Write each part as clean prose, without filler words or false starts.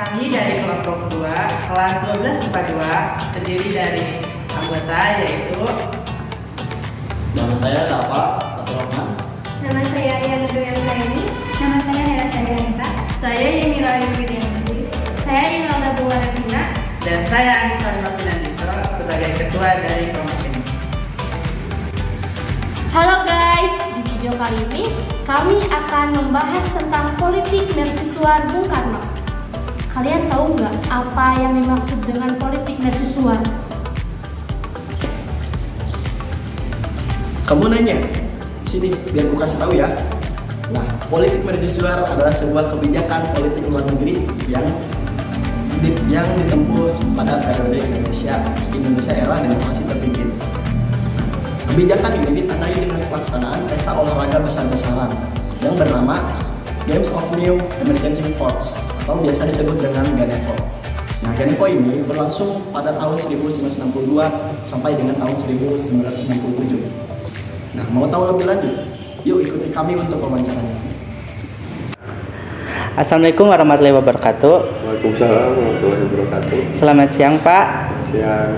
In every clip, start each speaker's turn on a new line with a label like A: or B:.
A: Kami dari kelompok 2, kelas 12 IPA 2, terdiri dari anggota yaitu
B: Nama saya Rafa Abdurrahman.
C: Nama saya Ayana Duyamkaini. Nama saya Hera Sajanita. Saya Yemira Yudhiyanti. Saya Imelda Buwarafina.
A: dan saya Anissa Nurfinandito sebagai ketua dari kelompok ini.
D: Halo guys, di video kali ini kami akan membahas tentang politik mercusuar Bung Karno. Kalian tahu nggak apa yang dimaksud dengan politik mercusuar?
B: Kamu nanya? Sini, biar aku kasih tahu ya. Nah, politik mercusuar adalah sebuah kebijakan politik luar negeri yang ditempuh pada periode Indonesia era demokrasi terpimpin. Kebijakan ini ditandai dengan pelaksanaan pesta olahraga besar-besaran yang bernama Games of New Emerging Force atau biasa disebut dengan Ganevo. Nah, Ganevo ini berlangsung pada tahun 1962 sampai dengan tahun 1997. Nah, mau tahu lebih lanjut? Yuk ikuti kami untuk wawancaranya.
A: Assalamualaikum warahmatullahi wabarakatuh.
E: Waalaikumsalam warahmatullahi wabarakatuh.
A: Selamat siang Pak.
E: Siang.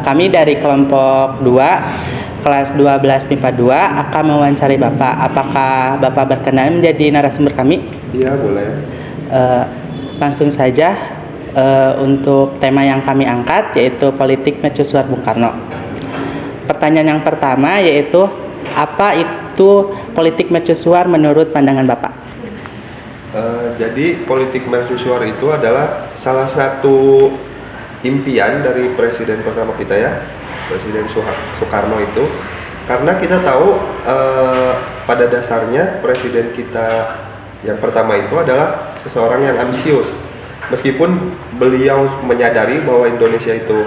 A: Kami dari kelompok 2, kelas 12 MIPA 2 akan mewawancari Bapak. Apakah Bapak berkenan menjadi narasumber kami?
E: Iya, boleh.
A: Langsung saja untuk tema yang kami angkat yaitu politik mercusuar Bung Karno. Pertanyaan yang pertama yaitu apa itu politik mercusuar menurut pandangan Bapak?
E: Jadi politik mercusuar itu adalah salah satu impian dari presiden pertama kita ya, Presiden Soekarno itu. Karena kita tahu pada dasarnya presiden kita yang pertama itu adalah seseorang yang ambisius. Meskipun beliau menyadari bahwa Indonesia itu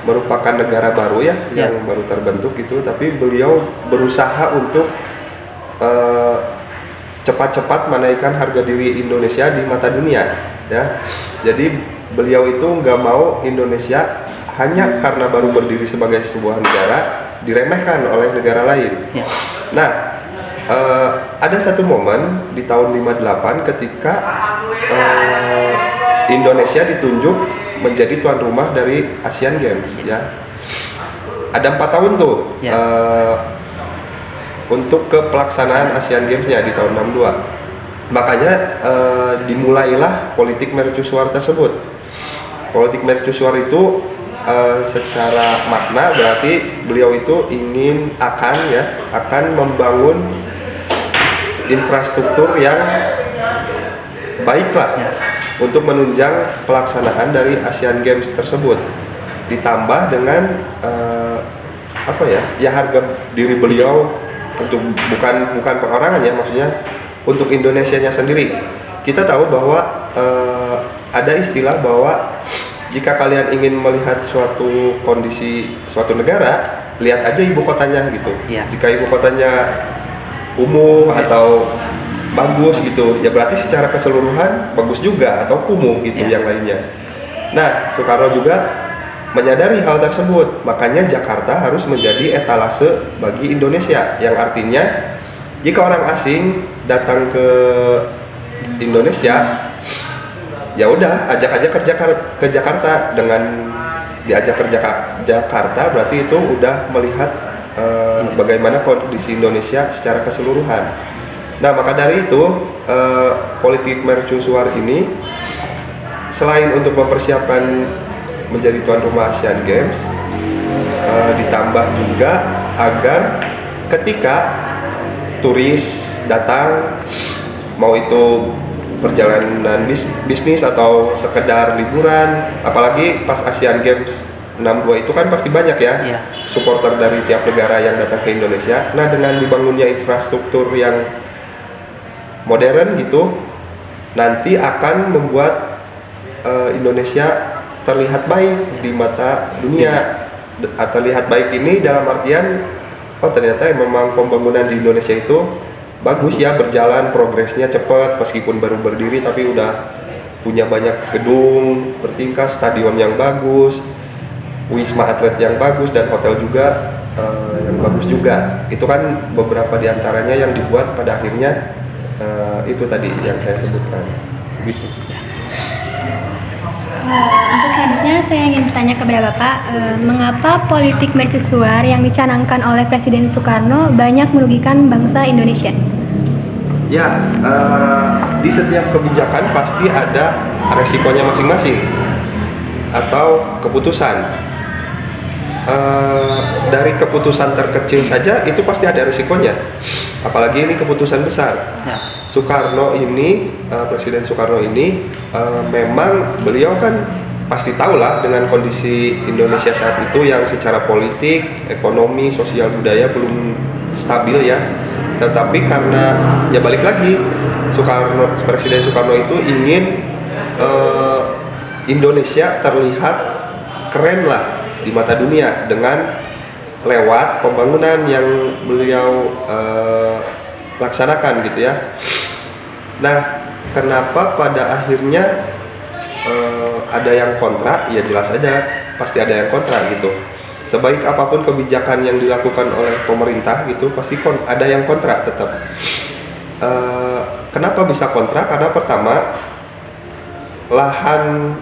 E: merupakan negara baru ya, yang baru terbentuk gitu, tapi beliau berusaha untuk cepat-cepat menaikkan harga diri Indonesia di mata dunia ya. Jadi beliau itu nggak mau Indonesia hanya karena baru berdiri sebagai sebuah negara diremehkan oleh negara lain. Nah, ada satu momen di tahun 58 ketika Indonesia ditunjuk menjadi tuan rumah dari Asian Games ya. Ada 4 tahun tuh untuk ke pelaksanaan Asian Games-nya di tahun 62. Makanya dimulailah politik mercusuar tersebut. Politik mercusuar itu secara makna berarti beliau itu akan membangun infrastruktur yang baiklah untuk menunjang pelaksanaan dari Asian Games tersebut, ditambah dengan harga diri beliau untuk bukan perorangan ya, maksudnya untuk Indonesianya sendiri. Kita tahu bahwa ada istilah bahwa jika kalian ingin melihat suatu kondisi suatu negara, lihat aja ibu kotanya gitu. Jika ibu kotanya kumuh atau bagus gitu, ya berarti secara keseluruhan bagus juga atau kumuh gitu yang lainnya. Nah, Soekarno juga menyadari hal tersebut, makanya Jakarta harus menjadi etalase bagi Indonesia, yang artinya jika orang asing datang ke Indonesia, ya udah ajak aja ke Jakarta. Dengan diajak ke Jakarta berarti itu udah melihat bagaimana kondisi Indonesia secara keseluruhan. Nah, maka dari itu politik mercusuar ini selain untuk mempersiapkan menjadi tuan rumah Asian Games, ditambah juga agar ketika turis datang, mau itu perjalanan bisnis atau sekedar liburan, apalagi pas Asian Games 62 itu kan pasti banyak ya supporter dari tiap negara yang datang ke Indonesia. Nah, dengan dibangunnya infrastruktur yang modern gitu, nanti akan membuat Indonesia terlihat baik di mata dunia. Terlihat baik ini dalam artian, oh ternyata memang pembangunan di Indonesia itu bagus ya, berjalan, progresnya cepat, meskipun baru berdiri tapi udah punya banyak gedung bertingkat, stadion yang bagus, wisma atlet yang bagus, dan hotel juga yang bagus juga. Itu kan beberapa diantaranya yang dibuat pada akhirnya itu tadi yang saya sebutkan gitu.
C: Untuk selanjutnya saya ingin bertanya kepada Bapak, mengapa politik mercusuar yang dicanangkan oleh Presiden Soekarno banyak merugikan bangsa Indonesia?
E: Ya, di setiap kebijakan pasti ada resikonya masing-masing atau keputusan. Dari keputusan terkecil saja itu pasti ada risikonya, apalagi ini keputusan besar.
A: Ya.
E: Soekarno ini, Presiden Soekarno ini memang beliau kan pasti tahu lah dengan kondisi Indonesia saat itu yang secara politik, ekonomi, sosial, budaya belum stabil ya. Tetapi karena ya balik lagi, Presiden Soekarno itu ingin Indonesia terlihat keren lah di mata dunia dengan lewat pembangunan yang beliau laksanakan gitu ya. Nah, kenapa pada akhirnya ada yang kontra? Ya jelas aja pasti ada yang kontra gitu. Sebaik apapun kebijakan yang dilakukan oleh pemerintah gitu, pasti ada yang kontra tetap. Kenapa bisa kontra? Karena pertama, lahan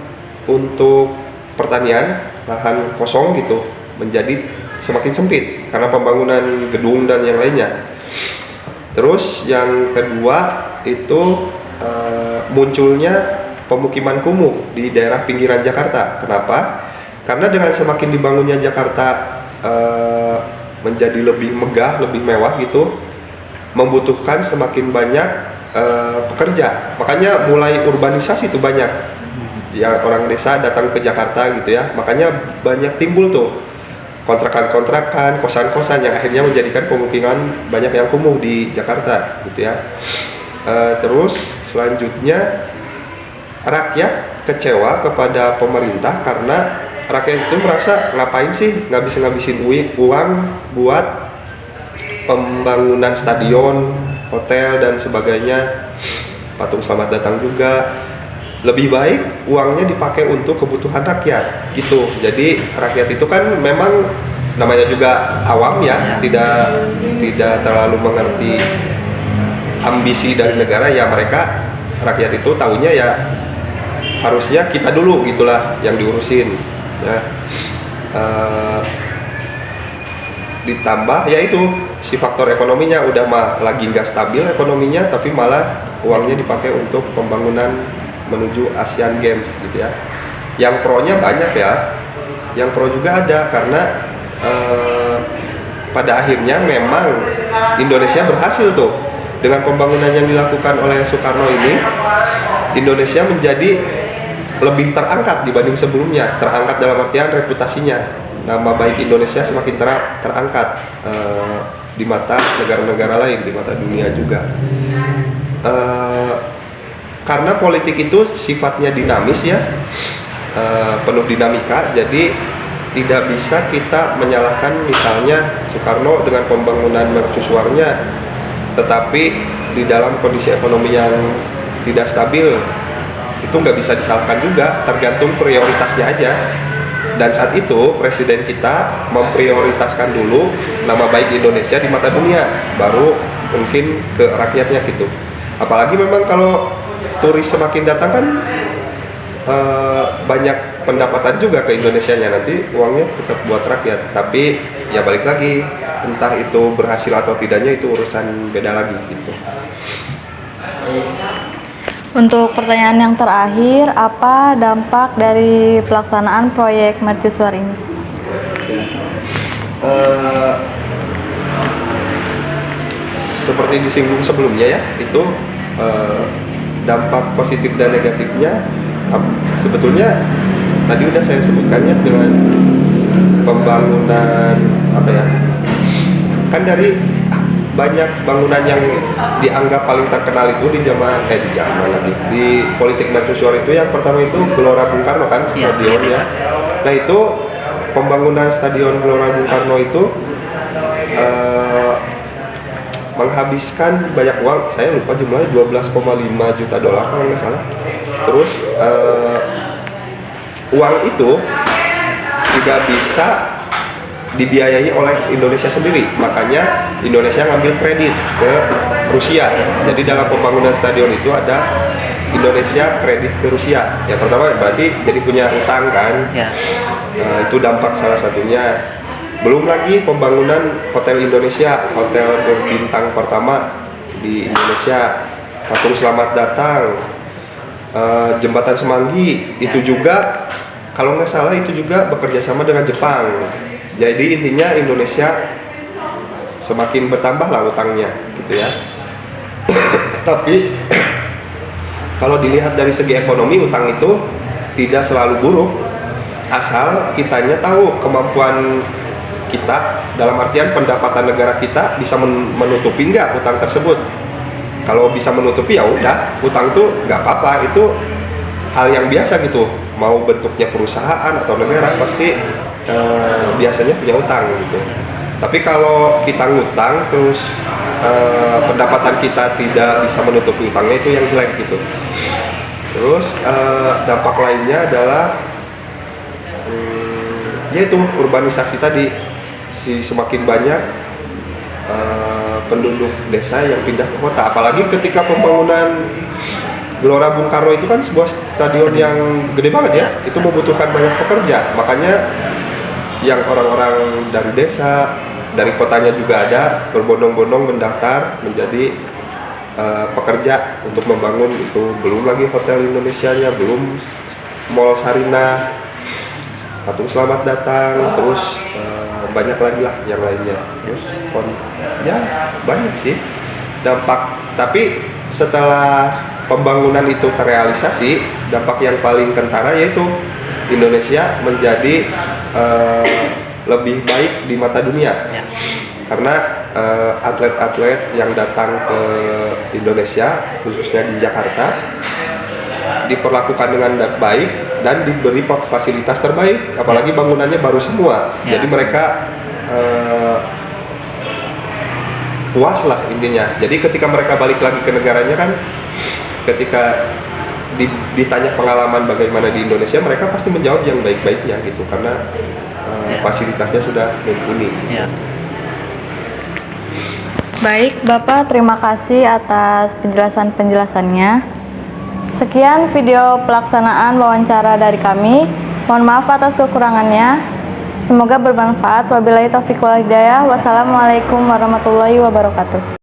E: untuk pertanian, lahan kosong gitu menjadi semakin sempit karena pembangunan gedung dan yang lainnya. Terus yang kedua itu munculnya pemukiman kumuh di daerah pinggiran Jakarta. Kenapa? Karena dengan semakin dibangunnya Jakarta menjadi lebih megah, lebih mewah gitu, membutuhkan semakin banyak pekerja. Makanya mulai urbanisasi itu banyak. Ya, orang desa datang ke Jakarta gitu ya, makanya banyak timbul tuh kontrakan-kontrakan, kosan-kosan yang akhirnya menjadikan pemukiman banyak yang kumuh di Jakarta gitu ya. Terus selanjutnya rakyat kecewa kepada pemerintah karena rakyat itu merasa ngapain sih ngabisin uang buat pembangunan stadion, hotel dan sebagainya, patung selamat datang juga. Lebih baik uangnya dipakai untuk kebutuhan rakyat gitu. Jadi rakyat itu kan memang namanya juga awam ya, tidak terlalu mengerti ambisi dari negara ya. Mereka rakyat itu taunya ya harusnya kita dulu gitulah yang diurusin ya. Ditambah ya itu si faktor ekonominya udah lagi nggak stabil ekonominya, tapi malah uangnya dipakai untuk pembangunan menuju Asian Games gitu ya. Yang pro-nya banyak ya, yang pro juga ada karena pada akhirnya memang Indonesia berhasil tuh dengan pembangunan yang dilakukan oleh Soekarno ini. Indonesia menjadi lebih terangkat dibanding sebelumnya. Terangkat dalam artian reputasinya, nama baik Indonesia semakin terangkat di mata negara-negara lain, di mata dunia juga. Karena politik itu sifatnya dinamis ya, penuh dinamika, jadi tidak bisa kita menyalahkan misalnya Soekarno dengan pembangunan mercusuarnya, tetapi di dalam kondisi ekonomi yang tidak stabil itu nggak bisa disalahkan juga, tergantung prioritasnya aja. Dan saat itu presiden kita memprioritaskan dulu nama baik Indonesia di mata dunia, baru mungkin ke rakyatnya gitu. Apalagi memang kalau turis semakin datang kan banyak pendapatan juga ke Indonesianya, nanti uangnya tetap buat rakyat. Tapi ya balik lagi, entah itu berhasil atau tidaknya itu urusan beda lagi gitu.
F: Untuk pertanyaan yang terakhir, apa dampak dari pelaksanaan proyek mercusuar ini?
E: Seperti disinggung sebelumnya ya, itu dampak positif dan negatifnya sebetulnya tadi udah saya sebutkannya dengan pembangunan apa ya, kan dari banyak bangunan yang dianggap paling terkenal itu di zaman lagi di politik mercusuar itu, yang pertama itu Gelora Bung Karno kan, stadion ya. Nah itu pembangunan stadion Gelora Bung Karno itu menghabiskan banyak uang, saya lupa jumlahnya $12,5 juta kalau nggak salah. Terus uang itu tidak bisa dibiayai oleh Indonesia sendiri, makanya Indonesia ngambil kredit ke Rusia. Jadi dalam pembangunan stadion itu ada Indonesia kredit ke Rusia. Yang pertama berarti jadi punya utang kan.
A: Ya.
E: Itu dampak salah satunya. Belum lagi pembangunan Hotel Indonesia, hotel berbintang pertama di Indonesia, patung selamat datang, jembatan Semanggi, itu juga kalau nggak salah itu juga bekerja sama dengan Jepang. Jadi intinya Indonesia semakin bertambah lah utangnya, gitu ya. Tapi kalau dilihat dari segi ekonomi, utang itu tidak selalu buruk, asal kitanya tahu kemampuan kita, dalam artian pendapatan negara kita bisa menutupi nggak utang tersebut. Kalau bisa menutupi ya udah, utang tuh nggak apa-apa, itu hal yang biasa gitu. Mau bentuknya perusahaan atau negara pasti biasanya punya utang gitu. Tapi kalau kita ngutang terus pendapatan kita tidak bisa menutupi utangnya, itu yang jelek gitu. Terus dampak lainnya adalah yaitu urbanisasi tadi, semakin banyak penduduk desa yang pindah ke kota. Apalagi ketika pembangunan Gelora Bung Karno itu kan sebuah stadion yang gede banget ya, itu membutuhkan banyak pekerja. Makanya yang orang-orang dari desa, dari kotanya juga ada, berbondong-bondong mendaftar menjadi pekerja untuk membangun itu. Belum lagi Hotel Indonesianya, belum Mall Sarinah, patung selamat datang, terus banyak lagi lah yang lainnya. Terus ya banyak sih dampak. Tapi setelah pembangunan itu terrealisasi, dampak yang paling kentara yaitu Indonesia menjadi lebih baik di mata dunia.
A: Ya.
E: Karena atlet-atlet yang datang ke Indonesia, khususnya di Jakarta, diperlakukan dengan baik dan diberi fasilitas terbaik, apalagi bangunannya baru semua.
A: Ya.
E: Jadi mereka puas lah intinya. Jadi ketika mereka balik lagi ke negaranya kan, ketika ditanya pengalaman bagaimana di Indonesia, mereka pasti menjawab yang baik-baiknya gitu, karena fasilitasnya sudah mumpuni.
A: Ya.
F: Baik, Bapak, terima kasih atas penjelasan-penjelasannya. Sekian video pelaksanaan wawancara dari kami. Mohon maaf atas kekurangannya. Semoga bermanfaat. Wabillahi taufiq wal hidayah. Wassalamualaikum warahmatullahi wabarakatuh.